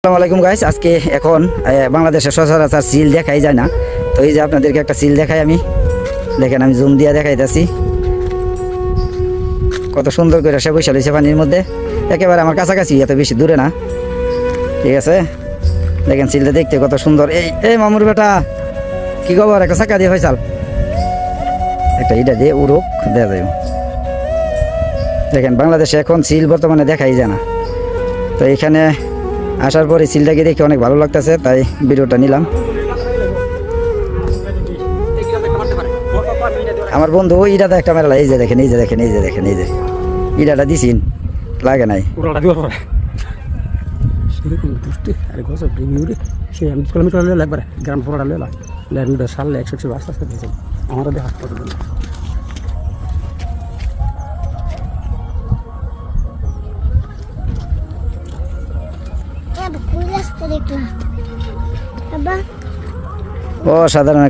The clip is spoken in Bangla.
আসসালামু আলাইকুম গাইস। আজকে এখন বাংলাদেশের সচরাচর সিল দেখাই যায় না, তো এই যে আপনাদেরকে একটা সিল দেখাই। আমি দেখেন, আমি জুম দিয়ে দেখাইতেছি কত সুন্দর করে সে বসে রয়েছে পানির মধ্যে, একেবারে আমার কাছাকাছি, এত বেশি দূরে না। ঠিক আছে, দেখেন সিলটা দেখতে কত সুন্দর। এই মামুর বেটা, কি খবর? একটা চাকা দিয়ে হয়েছাল, একটা ইটা দিয়ে উড়ুক দেওয়া যায়। দেখেন বাংলাদেশে এখন সিল বর্তমানে দেখাই যায় না, তো এখানে আসার পরে সিলটাকে দেখে অনেক ভালো লাগতেছে, তাই ভিডিওটা নিলাম। আমার বন্ধু ইটাতে একটা মেলা, এই যে দেখেন, এই যে দেখেন, এই যে দেখেন, এই যে ইটাটা দিছিন, লাগে নাই। ও সাধারণ